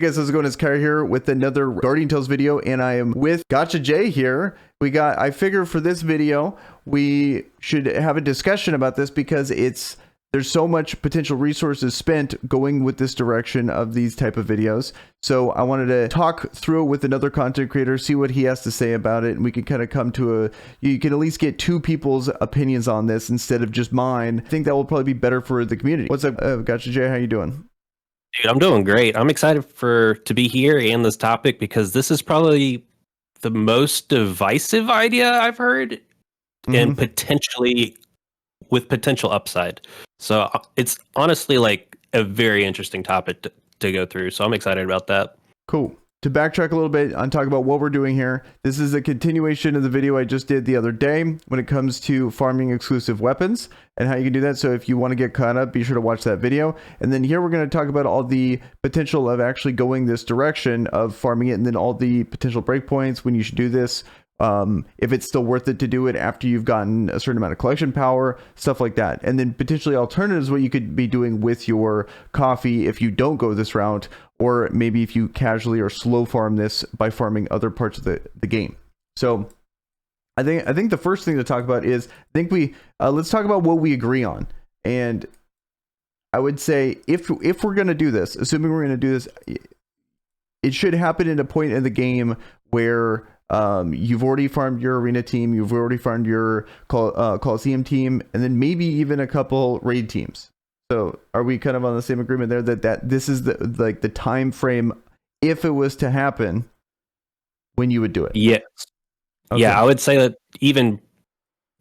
Hey guys, how's it going? It's Kire here with another Guardian Tales video, and I am with Gacha J here. I figured for this video, we should have a discussion about this because there's so much potential resources spent going with this direction of these type of videos. So I wanted to talk through it with another content creator, see what he has to say about it, and we can kind of come to you can at least get two people's opinions on this instead of just mine. I think that will probably be better for the community. What's up, Gacha J? How you doing? Dude, I'm doing great. I'm excited to be here and this topic because this is probably the most divisive idea I've heard, and potentially with potential upside. So it's honestly like a very interesting topic to go through. So I'm excited about that. Cool. To backtrack a little bit and talk about what we're doing here, this is a continuation of the video I just did the other day when it comes to farming exclusive weapons and how you can do that. So if you want to get caught up, be sure to watch that video. And then here we're going to talk about all the potential of actually going this direction of farming it, and then all the potential breakpoints when you should do this. If it's still worth it to do it after you've gotten a certain amount of collection power, stuff like that. And then potentially alternatives, what you could be doing with your coffee if you don't go this route, or maybe if you casually or slow farm this by farming other parts of the game. So I think the first thing to talk about is, let's talk about what we agree on. And I would say if we're going to do this, assuming we're going to do this, it should happen at a point in the game where you've already farmed your arena team, you've already farmed your Coliseum team, and then maybe even a couple raid teams. So are we kind of on the same agreement there that this is the time frame if it was to happen when you would do it? Yes. Okay. Yeah, I would say that even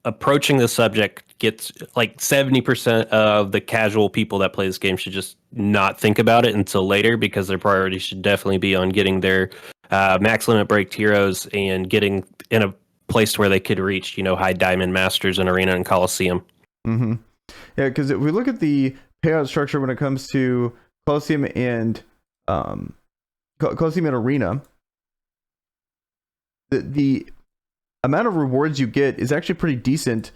approaching the subject gets like 70% of the casual people that play this game should just not think about it until later, because their priority should definitely be on getting their max limit break heroes and getting in a place where they could reach, high diamond masters in arena and Coliseum. Mm-hmm. Yeah, because if we look at the payout structure when it comes to Coliseum and Arena, the amount of rewards you get is actually pretty decent,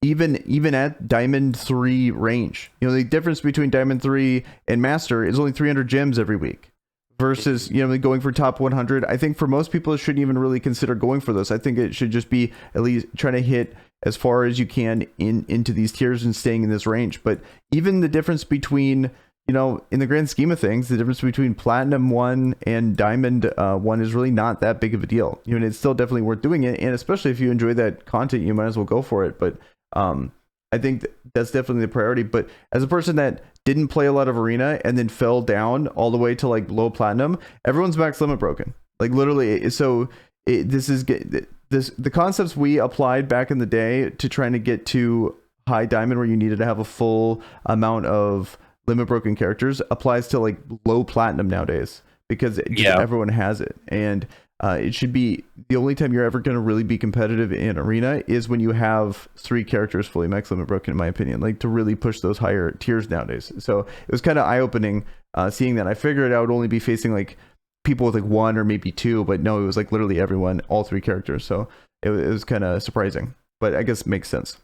even at Diamond 3 range. The difference between Diamond 3 and Master is only 300 gems every week, versus going for top 100. I think for most people it shouldn't even really consider going for those. I think it should just be at least trying to hit as far as you can into these tiers and staying in this range. But even the difference between, in the grand scheme of things, the difference between Platinum 1 and Diamond 1 is really not that big of a deal. It's still definitely worth doing it, and especially if you enjoy that content, you might as well go for it. But I think that's definitely the priority. But as a person that didn't play a lot of arena and then fell down all the way to like low platinum, everyone's max limit broken, like literally. So the concepts we applied back in the day to trying to get to high diamond, where you needed to have a full amount of limit broken characters, applies to like low platinum nowadays, because everyone has it. And it should be the only time you're ever going to really be competitive in arena is when you have 3 characters fully max limit broken, in my opinion, like to really push those higher tiers nowadays. So it was kind of eye-opening seeing that. I figured I would only be facing like people with like 1 or maybe 2, but no, it was like literally everyone, all 3 characters. So it was kind of surprising, but I guess it makes sense.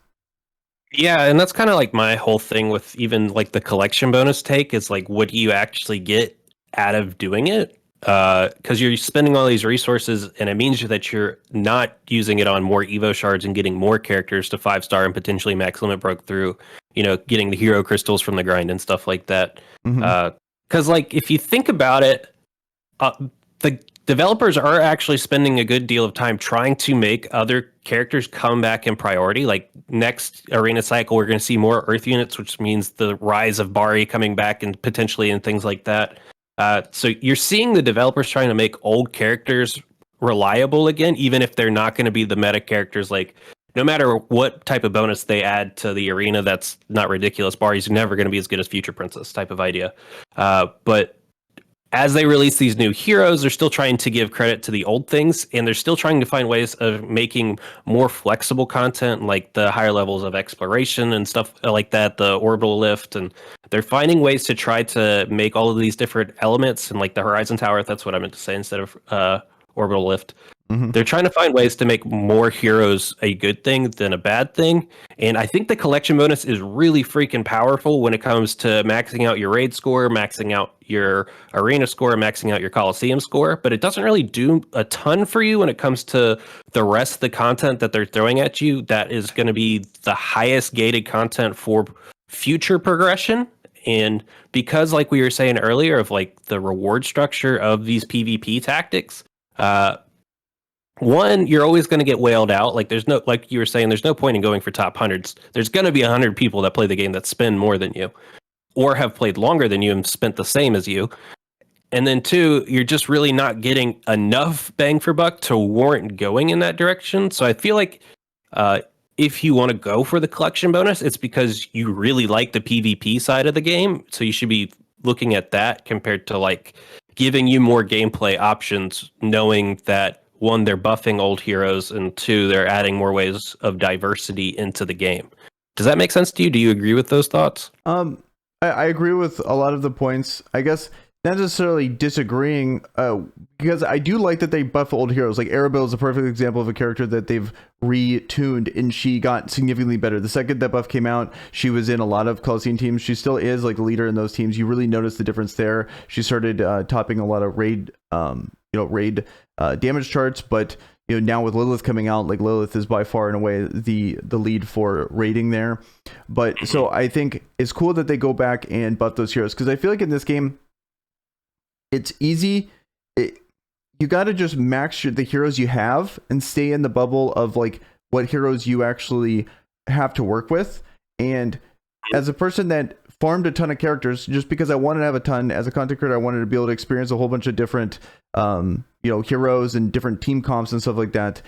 Yeah, and that's kind of like my whole thing with even like the collection bonus take is like, what do you actually get out of doing it? Because you're spending all these resources, and it means that you're not using it on more Evo shards and getting more characters to 5-star and potentially max limit broke through, getting the hero crystals from the grind and stuff like that. Because like, if you think about it, the developers are actually spending a good deal of time trying to make other characters come back in priority. Like next arena cycle, we're going to see more Earth units, which means the rise of Bari coming back and potentially and things like that. So you're seeing the developers trying to make old characters reliable again, even if they're not going to be the meta characters. Like no matter what type of bonus they add to the arena, that's not ridiculous. Bari's never going to be as good as Future Princess type of idea. But as they release these new heroes, they're still trying to give credit to the old things, and they're still trying to find ways of making more flexible content, like the higher levels of exploration and stuff like that, the orbital lift, and they're finding ways to try to make all of these different elements, and like the Horizon Tower, that's what I meant to say instead of orbital lift. Mhm. They're trying to find ways to make more heroes a good thing than a bad thing. And I think the collection bonus is really freaking powerful when it comes to maxing out your raid score, maxing out your arena score, maxing out your Coliseum score. But it doesn't really do a ton for you when it comes to the rest of the content that they're throwing at you. That is going to be the highest gated content for future progression. And because, like we were saying earlier, of like the reward structure of these PvP tactics, one, you're always going to get whaled out. Like there's no, like you were saying, there's no point in going for top hundreds. There's going to be 100 people that play the game that spend more than you, or have played longer than you and spent the same as you. And then two, you're just really not getting enough bang for buck to warrant going in that direction. So I feel like if you want to go for the collection bonus, it's because you really like the PvP side of the game. So you should be looking at that compared to like giving you more gameplay options, knowing that one, they're buffing old heroes, and two, they're adding more ways of diversity into the game. Does that make sense to you? Do you agree with those thoughts? I agree with a lot of the points. I guess not necessarily disagreeing, because I do like that they buff old heroes. Like Arabelle is a perfect example of a character that they've retuned, and she got significantly better. The second that buff came out, she was in a lot of Coliseum teams. She still is like the leader in those teams. You really notice the difference there. She started topping a lot of raid, damage charts, but now with Lilith coming out, like Lilith is by far and away the lead for rating there. But so I think it's cool that they go back and buff those heroes, because I feel like in this game it's easy. You got to just max the heroes you have and stay in the bubble of like what heroes you actually have to work with. And as a person that farmed a ton of characters, just because I wanted to have a ton as a content creator, I wanted to be able to experience a whole bunch of different heroes and different team comps and stuff like that.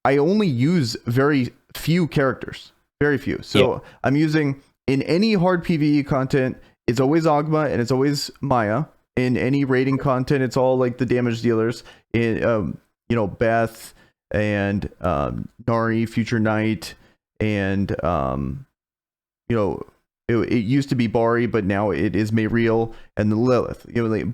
I only use very few characters, very few. So yeah. I'm using, in any hard PvE content, it's always Ogma and it's always Maya. In any raiding content, it's all like the damage dealers. In Beth and Nari, Future Knight, and it used to be Bari, but now it is Mayriel and the Lilith.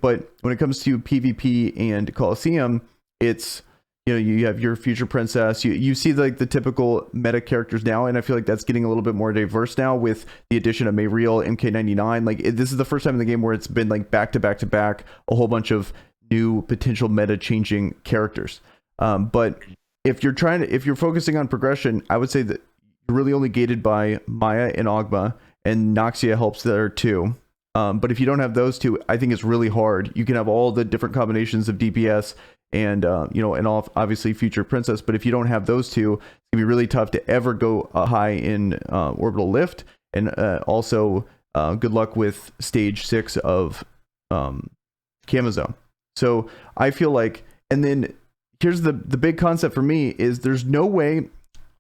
But when it comes to PvP and Coliseum, it's you have your Future Princess. You see like the typical meta characters now, and I feel like that's getting a little bit more diverse now with the addition of Mayriel, MK99. Like this is the first time in the game where it's been like back to back to back a whole bunch of new potential meta changing characters. But if you're focusing on progression, I would say that you're really only gated by Maya and Ogma, and Noxia helps there too. But if you don't have those two, I think it's really hard. You can have all the different combinations of DPS and obviously Future Princess, but if you don't have those two, it's gonna be really tough to ever go high in Orbital Lift. And also good luck with stage 6 of Camazone. So I feel like, and then here's the big concept for me is there's no way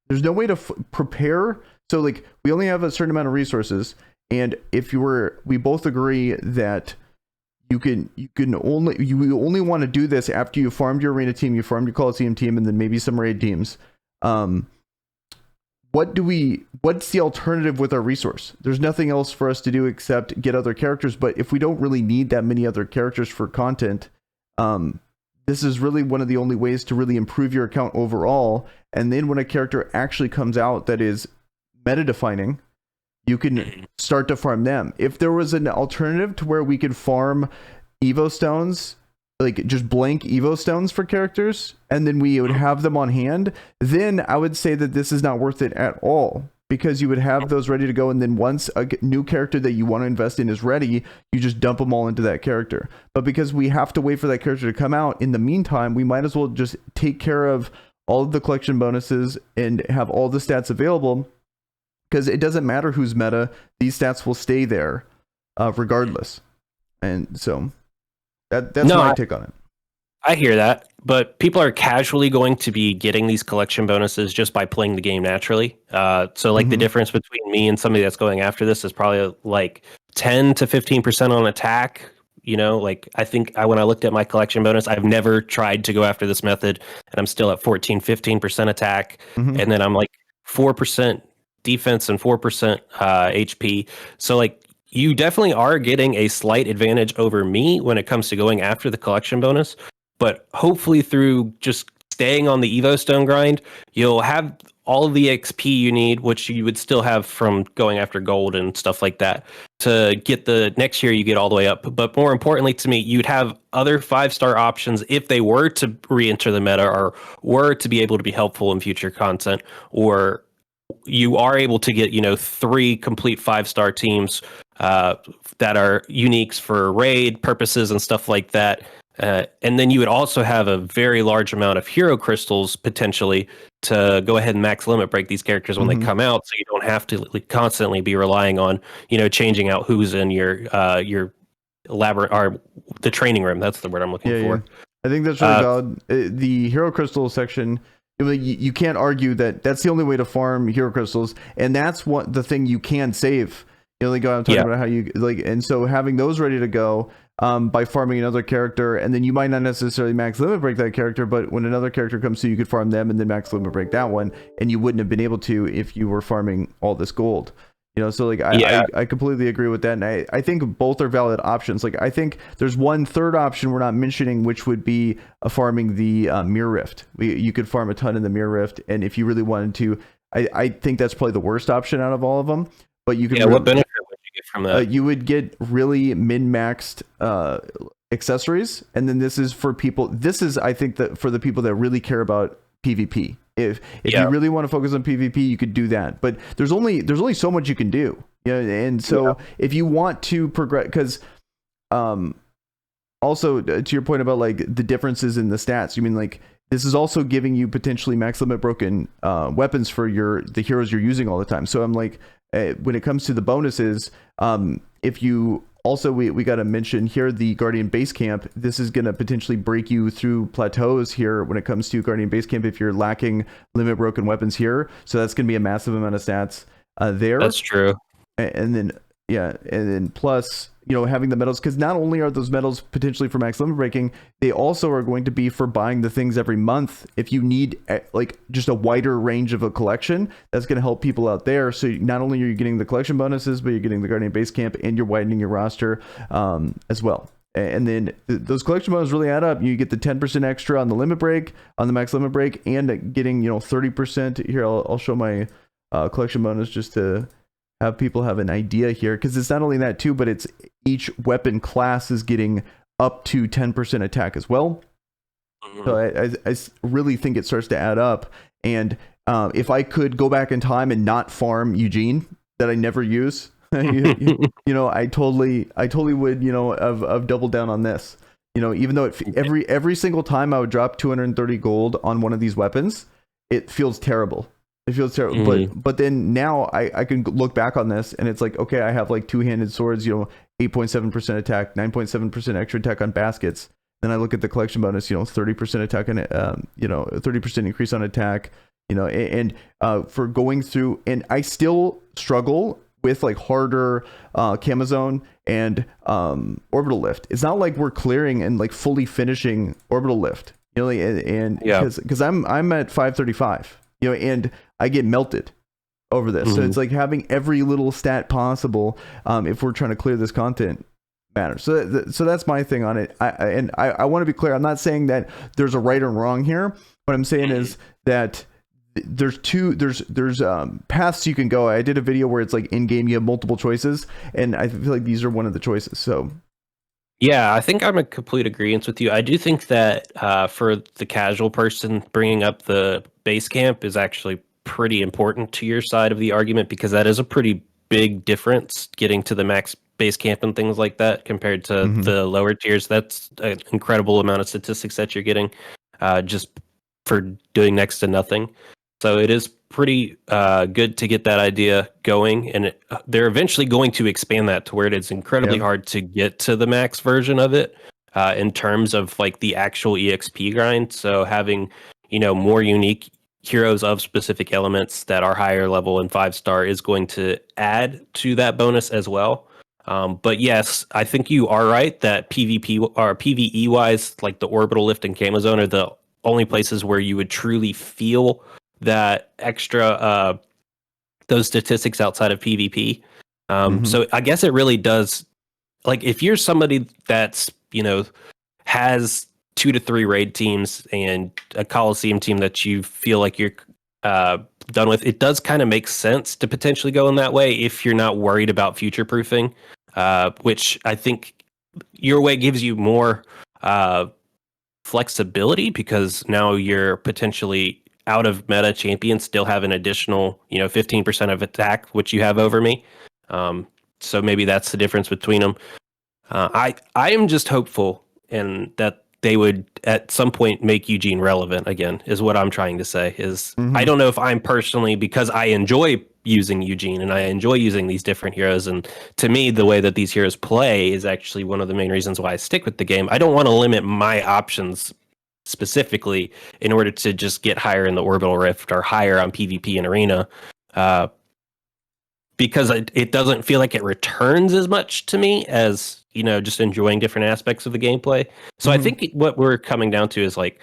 to prepare. So like we only have a certain amount of resources, and we both agree that you only want to do this after you farmed your arena team, you farmed your Coliseum team, and then maybe some raid teams. What's the alternative with our resource? There's nothing else for us to do except get other characters. But if we don't really need that many other characters for content, this is really one of the only ways to really improve your account overall. And then when a character actually comes out that is meta defining, you can start to farm them. If there was an alternative to where we could farm Evo stones, like just blank Evo stones for characters, and then we would have them on hand, then I would say that this is not worth it at all, because you would have those ready to go, and then once a new character that you want to invest in is ready, you just dump them all into that character. But because we have to wait for that character to come out, in the meantime, we might as well just take care of all of the collection bonuses and have all the stats available, because it doesn't matter who's meta, these stats will stay there regardless. And so that's my take on it. I hear that, but people are casually going to be getting these collection bonuses just by playing the game naturally. So like the difference between me and somebody that's going after this is probably like 10 to 15% on attack. Like I think when I looked at my collection bonus, I've never tried to go after this method, and I'm still at 15% attack. And then I'm like 4% defense and 4% HP. So like you definitely are getting a slight advantage over me when it comes to going after the collection bonus, but hopefully through just staying on the Evo Stone grind, you'll have all of the XP you need, which you would still have from going after gold and stuff like that, to get the next year you get all the way up. But more importantly to me, you'd have other 5-star options if they were to re-enter the meta or were to be able to be helpful in future content, or you are able to get 3 complete 5-star teams that are uniques for raid purposes and stuff like that. And then you would also have a very large amount of hero crystals potentially to go ahead and max limit break these characters when they come out, so you don't have to constantly be relying on changing out who's in your elaborate or the training room. That's the word I'm looking for. Yeah. I think that's really valid. The hero crystal section, you can't argue that that's the only way to farm hero crystals, and that's what the thing you can save. Like I'm talking about how you and so having those ready to go by farming another character, and then you might not necessarily max limit break that character, but when another character comes through, you could farm them and then max limit break that one, and you wouldn't have been able to if you were farming all this gold. So I completely agree with that, and I think both are valid options. Like I think there's one third option we're not mentioning, which would be farming the Mirror Rift. You could farm a ton in the Mirror Rift, and if you really wanted to, I think that's probably the worst option out of all of them. But you could what benefit would you get from that? You would get really min-maxed accessories, and then this is for people. This is, I think, that for the people that really care about PvP. If you really want to focus on PvP, you could do that. But there's only so much you can do. And so if you want to progress, because also to your point about like the differences in the stats, you mean like this is also giving you potentially max limit broken weapons for the heroes you're using all the time. So I'm like, when it comes to the bonuses, if you also, we got to mention here the Guardian Base Camp. This is going to potentially break you through plateaus here when it comes to Guardian Base Camp if you're lacking limit broken weapons here. So that's going to be a massive amount of stats there. That's true. And then plus, having the medals, because not only are those medals potentially for max limit breaking, they also are going to be for buying the things every month. If you need like just a wider range of a collection, that's going to help people out there. So not only are you getting the collection bonuses, but you're getting the Guardian Base Camp, and you're widening your roster as well. And then those collection bonuses really add up. You get the 10% extra on the limit break, on the max limit break, and getting 30% here. I'll show my collection bonus just to have people have an idea here, because it's not only that too, but it's each weapon class is getting up to 10% attack as well. So I really think it starts to add up. And if I could go back in time and not farm Eugene, that I never use, I totally would have doubled down on this. Even though every single time I would drop 230 gold on one of these weapons, it feels terrible. It feels terrible, but then now I can look back on this and it's like, okay, I have like two-handed swords, 8.7% attack, 9.7% extra attack on baskets. Then I look at the collection bonus, 30% attack on 30% increase on attack, and for going through, and I still struggle with like harder Camazone and orbital lift. It's not like we're clearing and like fully finishing orbital lift, and because I'm at 535. And I get melted over this. So it's like having every little stat possible if we're trying to clear this content matters. So that's my thing on it. I want to be clear. I'm not saying that there's a right or wrong here. What I'm saying is that there's paths you can go. I did a video where it's like in game you have multiple choices, and I feel like these are one of the choices. So yeah, I think I'm in complete agreement with you. I do think that for the casual person, bringing up the base camp is actually pretty important to your side of the argument, because that is a pretty big difference getting to the max base camp and things like that compared to the lower tiers. That's an incredible amount of statistics that you're getting just for doing next to nothing. So it is pretty good to get that idea going, and they're eventually going to expand that to where it is incredibly hard to get to the max version of it in terms of like the actual EXP grind. So having more unique heroes of specific elements that are higher level and 5-star is going to add to that bonus as well. But yes, I think you are right that PvP or PvE wise, like the orbital lift and Camazone are the only places where you would truly feel that extra those statistics outside of PvP. So I guess it really does, like if you're somebody that's has 2 to 3 raid teams and a Coliseum team that you feel like you're done with, it does kind of make sense to potentially go in that way if you're not worried about future proofing, which I think your way gives you more flexibility, because now you're potentially out of meta champions still have an additional 15% of attack, which you have over me. So maybe that's the difference between them. I am just hopeful and that they would at some point make Eugene relevant again, is what I'm trying to say. I don't know if I'm personally, because I enjoy using Eugene and I enjoy using these different heroes, and to me the way that these heroes play is actually one of the main reasons why I stick with the game. I don't want to limit my options specifically in order to just get higher in the orbital rift or higher on PvP and arena, because it doesn't feel like it returns as much to me as just enjoying different aspects of the gameplay. So I think what we're coming down to is like,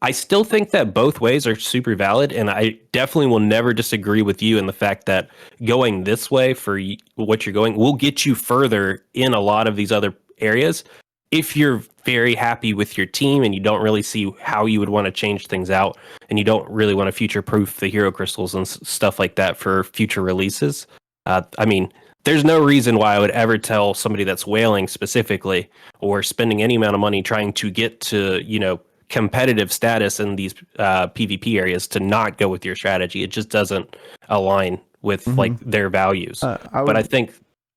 I still think that both ways are super valid, and I definitely will never disagree with you in the fact that going this way for what you're going will get you further in a lot of these other areas if you're very happy with your team and you don't really see how you would want to change things out, and you don't really want to future-proof the hero crystals and stuff like that for future releases. I mean, there's no reason why I would ever tell somebody that's whaling specifically or spending any amount of money trying to get to, competitive status in these PvP areas to not go with your strategy. It just doesn't align with like their values. But I think,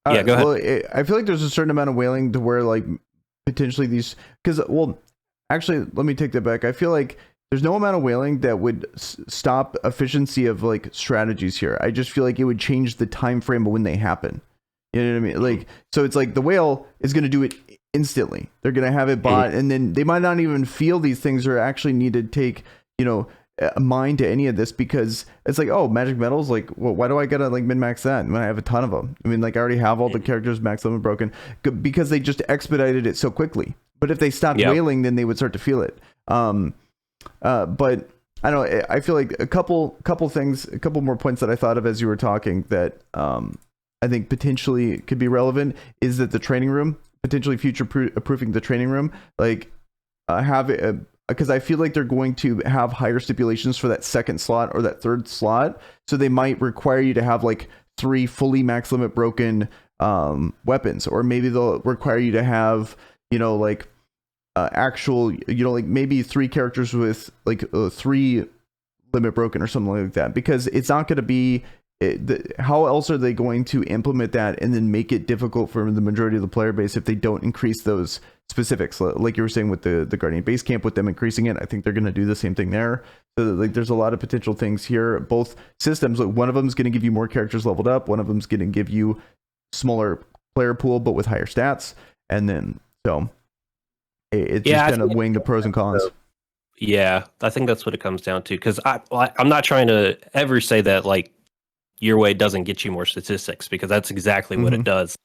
yeah, go ahead. Well, I feel like there's a certain amount of whaling to where like potentially these, because actually, let me take that back. I feel like there's no amount of whaling that would stop efficiency of like strategies here. I just feel like it would change the time frame of when they happen. You know what I mean? Like, so it's like the whale is going to do it instantly. They're going to have it bought, and then they might not even feel these things or actually need to take, a mind to any of this, because it's like, oh, magic metals, like, well, why do I gotta like min-max that when I have a ton of them? I mean, like, I already have all the characters maxed them and broken, because they just expedited it so quickly. But if they stopped whaling, then they would start to feel it. But I don't know, I feel like a couple things, a couple more points that I thought of as you were talking that I think potentially could be relevant is that the training room, potentially future proofing the training room, like have it, because I feel like they're going to have higher stipulations for that second slot or that third slot. So they might require you to have like 3 fully max limit broken weapons, or maybe they'll require you to have, actual, like maybe 3 characters with like 3 limit broken or something like that, because it's not going to be how else are they going to implement that and then make it difficult for the majority of the player base if they don't increase those specifics, like you were saying with the Guardian base camp, with them increasing it. I think they're going to do the same thing there. So like there's a lot of potential things here, both systems. Like, one of them is going to give you more characters leveled up, one of them is going to give you smaller player pool but with higher stats, and then so it's just kind of weighing the pros and cons. Yeah, I think that's what it comes down to, because I'm not trying to ever say that like your way doesn't get you more statistics, because that's exactly what it does.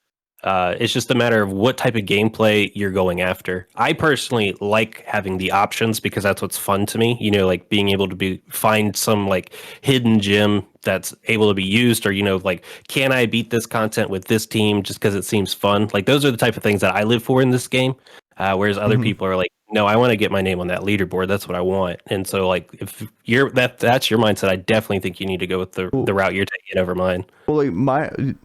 It's just a matter of what type of gameplay you're going after. I personally like having the options, because that's what's fun to me. Like being able to find some like hidden gem that's able to be used, or like, can I beat this content with this team just because it seems fun? Like, those are the type of things that I live for in this game. Whereas other people are like, no, I want to get my name on that leaderboard. That's what I want. And so, like, if that's your mindset, I definitely think you need to go with the route you're taking over mine. Well, like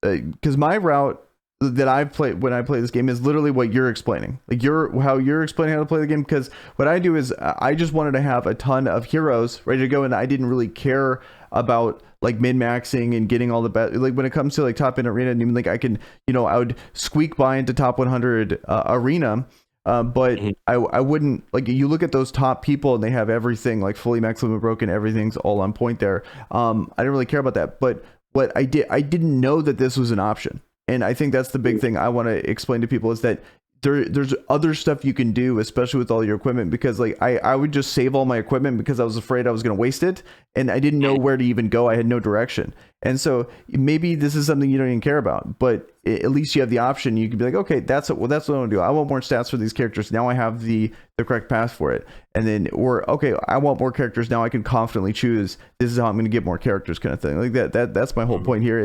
because my route that I've played when I play this game is literally what you're explaining. Like how you're explaining how to play the game. Because what I do is I just wanted to have a ton of heroes ready to go, and I didn't really care about like min-maxing and getting all the best. Like when it comes to like top end arena, and even like I can, I would squeak by into top 100 arena. But I wouldn't, like, you look at those top people and they have everything like fully maximum broken, everything's all on point there. I didn't really care about that, but what I didn't know that this was an option. And I think that's the big thing I want to explain to people, is that there's other stuff you can do, especially with all your equipment, because like I would just save all my equipment because I was afraid I was going to waste it, and I didn't know where to even go. I had no direction. And so maybe this is something you don't even care about, but at least you have the option. You can be like, okay, that's what I want to do. I want more stats for these characters. Now I have the correct path for it. And then, or okay, I want more characters. Now I can confidently choose, this is how I'm going to get more characters, kind of thing. Like that's my whole point here.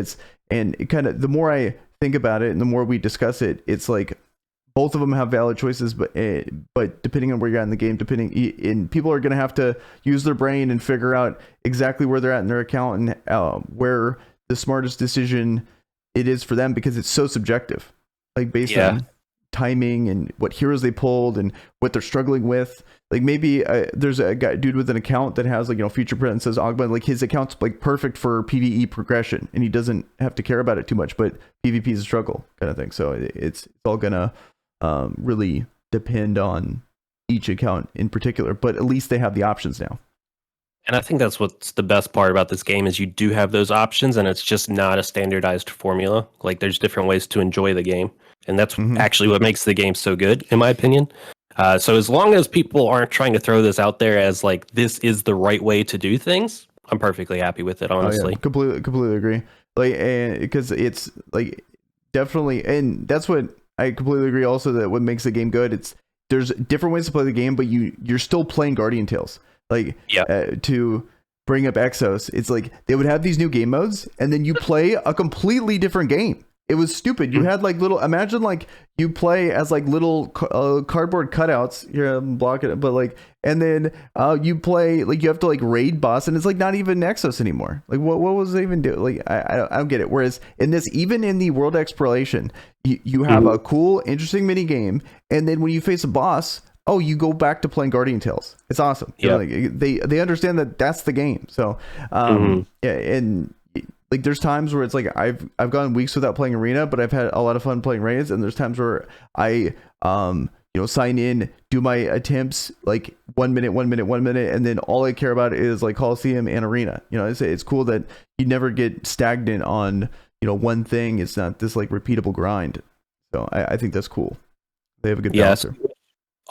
And it kind of, the more I think about it and the more we discuss it, it's like both of them have valid choices, but depending on where you're at in the game, and people are going to have to use their brain and figure out exactly where they're at in their account and where the smartest decision it is for them, because it's so subjective, like based on timing and what heroes they pulled and what they're struggling with. Like maybe there's a dude with an account that has like, future print and says Ogba, like his account's like perfect for PvE progression and he doesn't have to care about it too much, but PvP is a struggle kind of thing. So it's all gonna really depend on each account in particular, but at least they have the options now. And I think that's what's the best part about this game is you do have those options, and it's just not a standardized formula. Like there's different ways to enjoy the game, and that's actually what makes the game so good, in my opinion. So as long as people aren't trying to throw this out there as like this is the right way to do things, I'm perfectly happy with it. Honestly, completely agree. Like, because it's like definitely, and that's what I completely agree. Also, that what makes the game good, there's different ways to play the game, but you're still playing Guardian Tales. Like, to bring up Exos, it's like they would have these new game modes, and then you play a completely different game. It was stupid. You had like imagine like you play as like little cardboard cutouts. Here, I'm blocking it, but like, and then you play like you have to like raid boss, and it's like not even Exos anymore. Like, what was they even do? Like, I don't get it. Whereas in this, even in the world exploration, you have a cool, interesting mini game, and then when you face a boss, you go back to playing Guardian Tales. It's awesome. Like, they understand that that's the game. So and like there's times where it's like I've gone weeks without playing Arena, but I've had a lot of fun playing raids. And there's times where I sign in, do my attempts like 1 minute, and then all I care about is like Coliseum and Arena. It's cool that you never get stagnant on one thing. It's not this like repeatable grind. So I think that's cool. They have a good balance.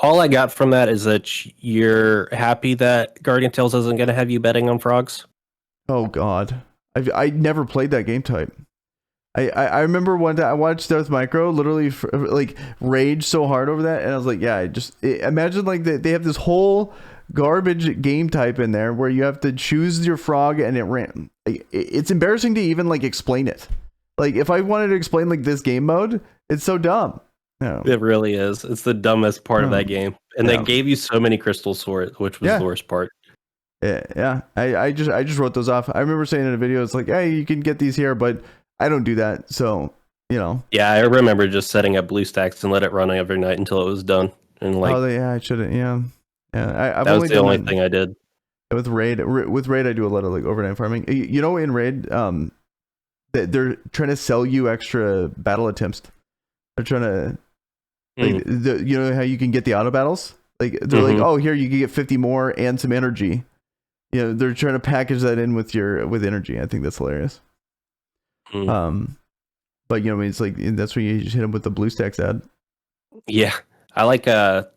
All I got from that is that you're happy that Guardian Tales isn't going to have you betting on frogs. Oh God, I never played that game type. I remember one time I watched Death Micro literally like rage so hard over that, and I was like, imagine like they have this whole garbage game type in there where you have to choose your frog and it ran. It's embarrassing to even like explain it. Like if I wanted to explain like this game mode, it's so dumb. No. It really is. It's the dumbest part of that game, and they gave you so many crystals for it, which was the worst part. Yeah. I just wrote those off. I remember saying in a video, it's like, hey, you can get these here, but I don't do that. So Yeah, I remember just setting up BlueStacks and let it run every night until it was done. And like, I shouldn't. Yeah. That was the only thing I did. With Raid, I do a lot of like overnight farming. In Raid, they're trying to sell you extra battle attempts. They're trying to. Like, how you can get the auto battles? Like they're like, oh, here you can get 50 more and some energy. They're trying to package that in with energy. I think that's hilarious. But it's like that's when you just hit them with the BlueStacks ad. Yeah, I like the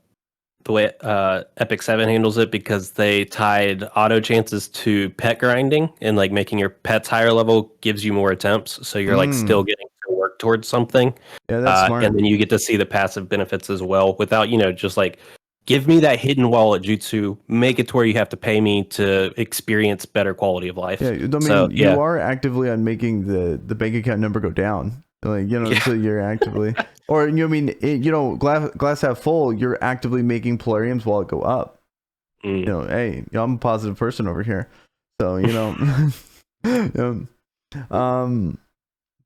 way Epic 7 handles it, because they tied auto chances to pet grinding, and like making your pets higher level gives you more attempts, so you're like still getting to work towards something. Yeah, that's smart. And then you get to see the passive benefits as well, without just like, give me that hidden wallet jutsu, make it to where you have to pay me to experience better quality of life. Yeah, you are actively on making the bank account number go down. Like, so you're actively, or glass half full, you're actively making Polarium's wallet go up. Hey, I'm a positive person over here. So,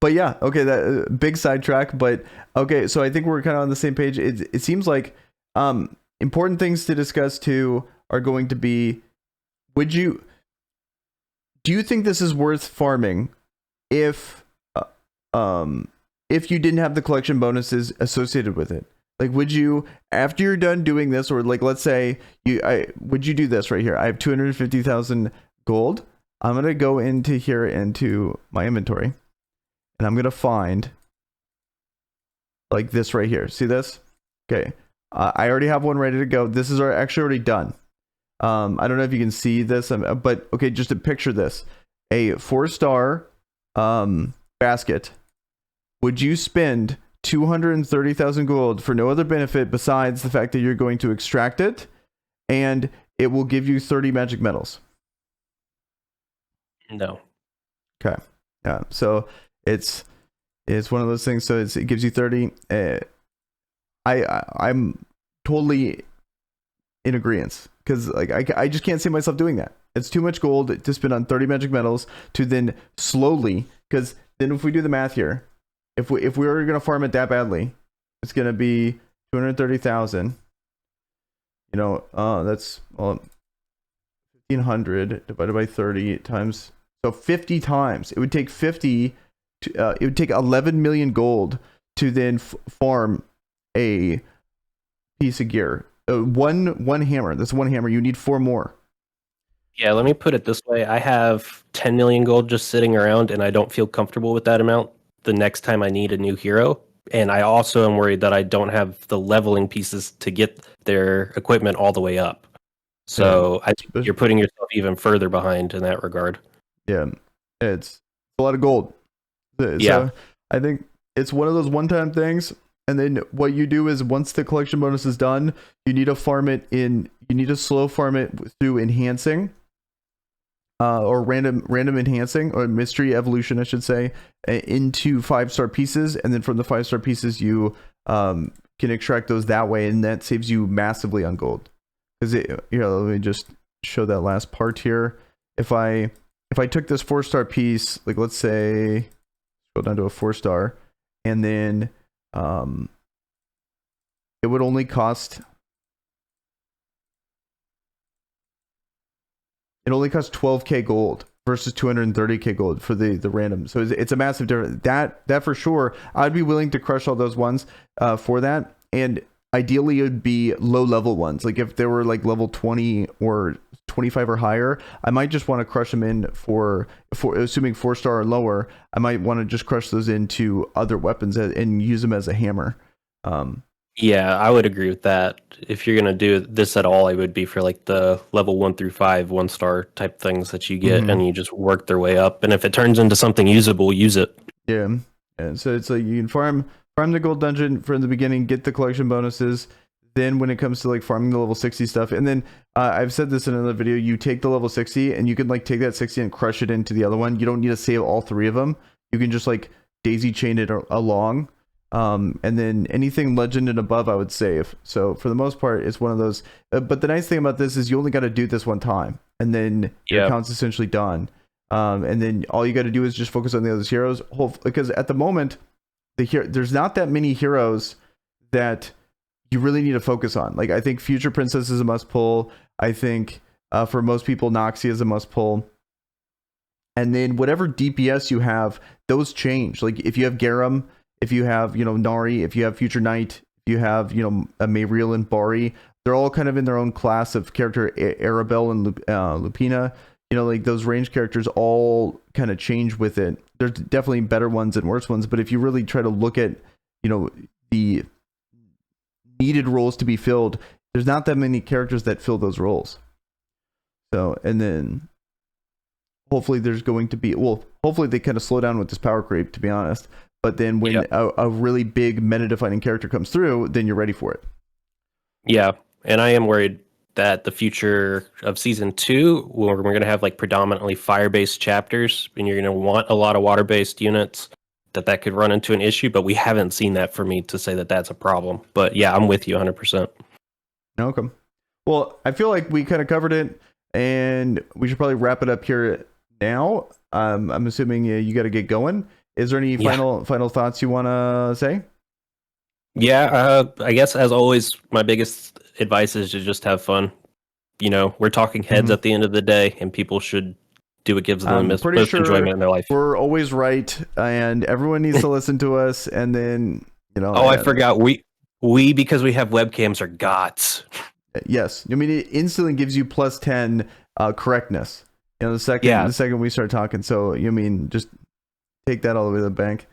but yeah, okay, that big sidetrack, but okay, so I think we're kind of on the same page. It seems like important things to discuss too are going to be, do you think this is worth farming if you didn't have the collection bonuses associated with it? Like, would you, after you're done doing this, or like, let's say would you do this right here? I have 250,000 gold. I'm going to go into my inventory, and I'm going to find like this right here. See this? Okay. I already have one ready to go. This is actually already done. I don't know if you can see this, but okay, just to picture this, a 4-star basket. Would you spend 230,000 gold for no other benefit besides the fact that you're going to extract it, and it will give you 30 magic metals? No. Okay. Yeah. So it's one of those things. So it gives you 30. I'm totally in agreement, because like I just can't see myself doing that. It's too much gold to spend on 30 magic metals to then slowly, because then if we do the math here, if we were gonna farm it that badly, it's gonna be 230,000. You know, that's 1,500 divided by 30 times, so 50 times. It would take 50 to, it would take 11 million gold to then farm a piece of gear. One hammer. That's one hammer. You need 4 more. Yeah, let me put it this way. I have 10 million gold just sitting around, and I don't feel comfortable with that amount the next time I need a new hero. And I also am worried that I don't have the leveling pieces to get their equipment all the way up. So I think you're putting yourself even further behind in that regard. Yeah, it's a lot of gold. So I think it's one of those one-time things. And then what you do is, once the collection bonus is done, you need to farm it in. You need to slow farm it through enhancing, or random enhancing, or mystery evolution, I should say, into 5-star pieces. And then from the 5-star pieces, you can extract those that way, and that saves you massively on gold. Because let me just show that last part here. If I took this 4-star piece, like let's say, go down to a 4-star, and then it would only cost 12k gold versus 230k gold for the random. So it's a massive difference. That for sure, I'd be willing to crush all those ones for that. And ideally, it would be low level ones. Like if they were like level 20 or 25 or higher, I might just want to crush them in for assuming 4-star or lower. I might want to just crush those into other weapons and use them as a hammer. Yeah, I would agree with that. If you're gonna do this at all, it would be for like the level 1 through 5 1-star type things that you get, and you just work their way up. And if it turns into something usable, use it. Yeah, and so it's like you can farm the gold dungeon from the beginning, get the collection bonuses. Then when it comes to like farming the level 60 stuff, and then I've said this in another video, you take the level 60 and you can like take that 60 and crush it into the other one. You don't need to save all 3 of them. You can just like daisy chain it along. And then anything legend and above, I would save. So for the most part, it's one of those. But the nice thing about this is you only got to do this one time, and then your account's essentially done. And then all you got to do is just focus on the other heroes. Because at the moment, there's not that many heroes that you really need to focus on. Like I think Future Princess is a must pull. I think for most people, Noxie is a must pull. And then whatever DPS you have, those change. Like if you have Garum, if you have, Nari, if you have Future Knight, if you have, a Mayriel and Bari, they're all kind of in their own class of character. Arabelle and Lupina, like those range characters all kind of change with it. There's definitely better ones and worse ones, but if you really try to look at, the needed roles to be filled, there's not that many characters that fill those roles. So, and then hopefully there's going to be, hopefully they kind of slow down with this power creep, to be honest. But then when a really big meta-defining character comes through, then you're ready for it. Yeah, and I am worried that the future of Season 2, where we're going to have like predominantly fire-based chapters, and you're going to want a lot of water-based units, that could run into an issue, but we haven't seen that for me to say that that's a problem. But yeah, I'm with you 100%. Okay. Well, I feel like we kind of covered it, and we should probably wrap it up here now. I'm assuming you got to get going. Is there any final thoughts you want to say? Yeah, I guess as always, my biggest advice is to just have fun. We're talking heads at the end of the day, and people should do what gives them the most enjoyment in their life. We're always right, and everyone needs to listen to us. And then, I forgot, we because we have webcams are gods. Yes, I mean it instantly gives you plus 10 correctness. The second we start talking. So just take that all the way to the bank.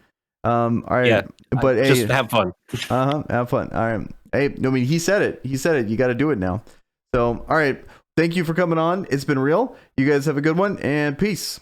All right, yeah, but just have fun. Have fun. All right. Hey, he said it. You got to do it now. So, all right. Thank you for coming on. It's been real. You guys have a good one, and peace.